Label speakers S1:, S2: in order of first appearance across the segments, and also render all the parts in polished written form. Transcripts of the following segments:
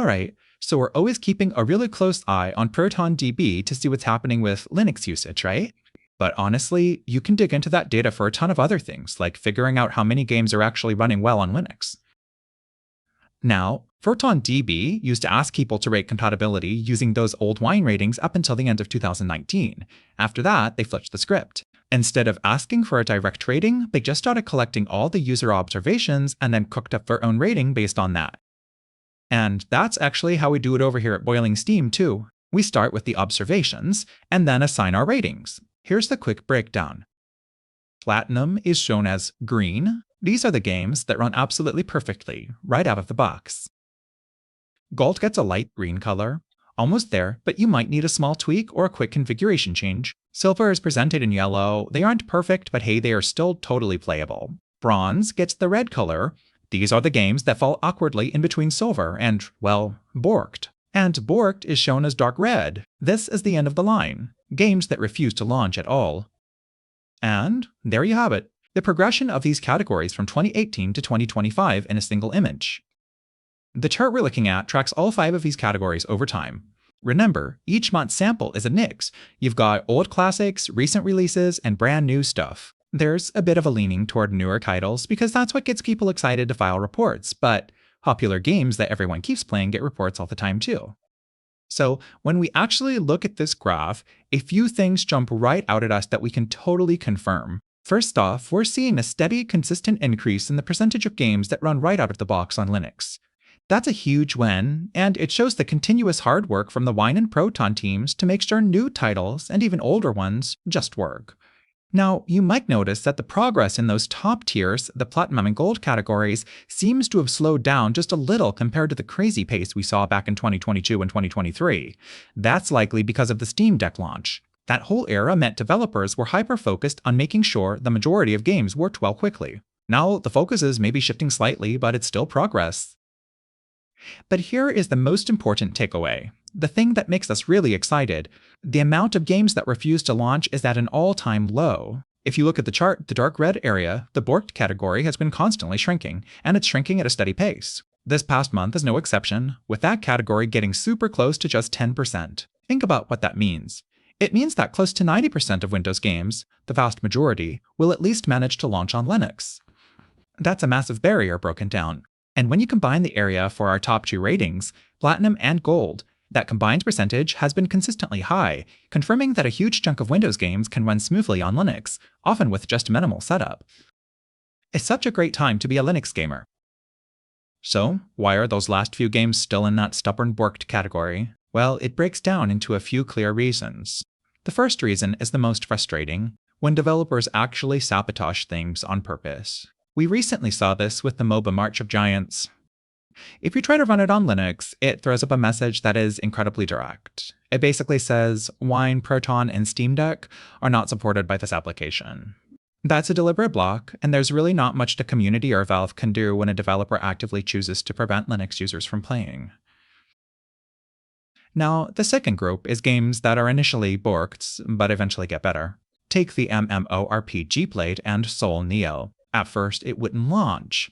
S1: Alright, so we're always keeping a really close eye on ProtonDB to see what's happening with Linux usage, right? But honestly, you can dig into that data for a ton of other things, like figuring out how many games are actually running well on Linux. Now, ProtonDB used to ask people to rate compatibility using those old wine ratings up until the end of 2019. After that, they flipped the script. Instead of asking for a direct rating, they just started collecting all the user observations and then cooked up their own rating based on that. And that's actually how we do it over here at Boiling Steam too. We start with the observations and then assign our ratings. Here's the quick breakdown. Platinum is shown as green. These are the games that run absolutely perfectly, right out of the box. Gold gets a light green color. Almost there, but you might need a small tweak or a quick configuration change. Silver is presented in yellow. They aren't perfect, but hey, they are still totally playable. Bronze gets the red color. These are the games that fall awkwardly in between silver and, well, Borked. And Borked is shown as dark red. This is the end of the line. Games that refuse to launch at all. And there you have it. The progression of these categories from 2018 to 2025 in a single image. The chart we're looking at tracks all 5 of these categories over time. Remember, each month's sample is a mix. You've got old classics, recent releases, and brand new stuff. There's a bit of a leaning toward newer titles because that's what gets people excited to file reports, but popular games that everyone keeps playing get reports all the time too. So when we actually look at this graph, a few things jump right out at us that we can totally confirm. First off, we're seeing a steady, consistent increase in the percentage of games that run right out of the box on Linux. That's a huge win, and it shows the continuous hard work from the Wine and Proton teams to make sure new titles, and even older ones, just work. Now, you might notice that the progress in those top tiers, the Platinum and Gold categories, seems to have slowed down just a little compared to the crazy pace we saw back in 2022 and 2023. That's likely because of the Steam Deck launch. That whole era meant developers were hyper-focused on making sure the majority of games worked well quickly. Now, the focus is maybe shifting slightly, but it's still progress. But here is the most important takeaway. The thing that makes us really excited. The amount of games that refuse to launch is at an all-time low. If you look at the chart, the dark red area, the Borked category, has been constantly shrinking, and it's shrinking at a steady pace. This past month is no exception, with that category getting super close to just 10%. Think about what that means. It means that close to 90% of Windows games, the vast majority, will at least manage to launch on Linux. That's a massive barrier broken down. And when you combine the area for our top 2 ratings, Platinum and Gold, that combined percentage has been consistently high, confirming that a huge chunk of Windows games can run smoothly on Linux, often with just minimal setup. It's such a great time to be a Linux gamer. So, why are those last few games still in that stubborn Borked category? Well, it breaks down into a few clear reasons. The first reason is the most frustrating, when developers actually sabotage things on purpose. We recently saw this with the MOBA March of Giants. If you try to run it on Linux, it throws up a message that is incredibly direct. It basically says, Wine, Proton, and Steam Deck are not supported by this application. That's a deliberate block, and there's really not much the community or Valve can do when a developer actively chooses to prevent Linux users from playing. Now, the second group is games that are initially Borked, but eventually get better. Take the MMORPG Blade and Soul Neo. At first, it wouldn't launch.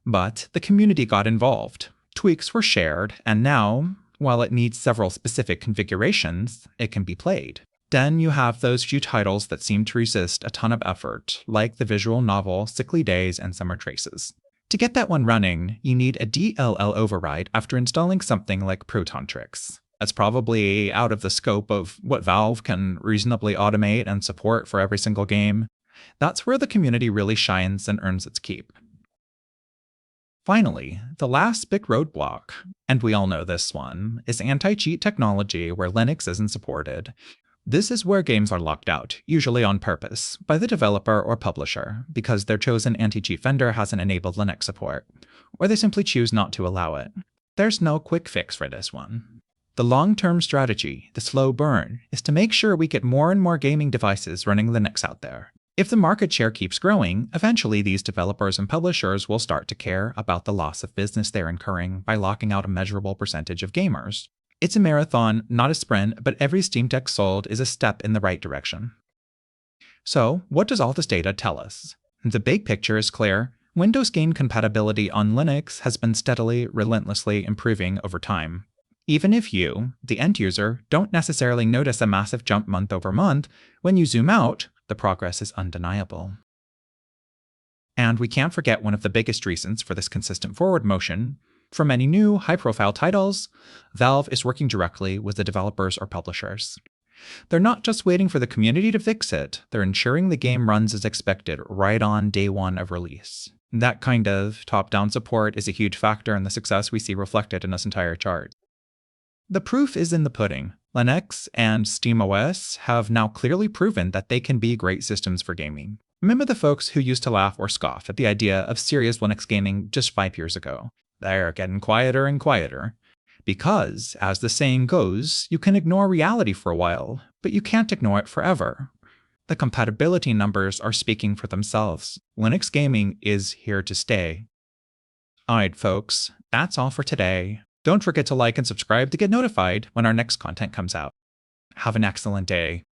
S1: But the community got involved. Tweaks were shared, and now, while it needs several specific configurations, it can be played. Then you have those few titles that seem to resist a ton of effort, like the visual novel Sickly Days and Summer Traces. To get that one running, you need a DLL override after installing something like Proton Tricks. That's probably out of the scope of what Valve can reasonably automate and support for every single game. That's where the community really shines and earns its keep. Finally, the last big roadblock, and we all know this one, is anti-cheat technology where Linux isn't supported. This is where games are locked out, usually on purpose, by the developer or publisher, because their chosen anti-cheat vendor hasn't enabled Linux support, or they simply choose not to allow it. There's no quick fix for this one. The long-term strategy, the slow burn, is to make sure we get more and more gaming devices running Linux out there. If the market share keeps growing, eventually these developers and publishers will start to care about the loss of business they're incurring by locking out a measurable percentage of gamers. It's a marathon, not a sprint, but every Steam Deck sold is a step in the right direction. So, what does all this data tell us? The big picture is clear. Windows gain compatibility on Linux has been steadily, relentlessly improving over time. Even if you, the end user, don't necessarily notice a massive jump month over month, when you zoom out, the progress is undeniable. And we can't forget one of the biggest reasons for this consistent forward motion. For many new, high-profile titles, Valve is working directly with the developers or publishers. They're not just waiting for the community to fix it, they're ensuring the game runs as expected right on day one of release. That kind of top-down support is a huge factor in the success we see reflected in this entire chart. The proof is in the pudding. Linux and SteamOS have now clearly proven that they can be great systems for gaming. Remember the folks who used to laugh or scoff at the idea of serious Linux gaming just 5 years ago? They're getting quieter and quieter. Because, as the saying goes, you can ignore reality for a while, but you can't ignore it forever. The compatibility numbers are speaking for themselves. Linux gaming is here to stay. Alright folks, that's all for today. Don't forget to like and subscribe to get notified when our next content comes out. Have an excellent day.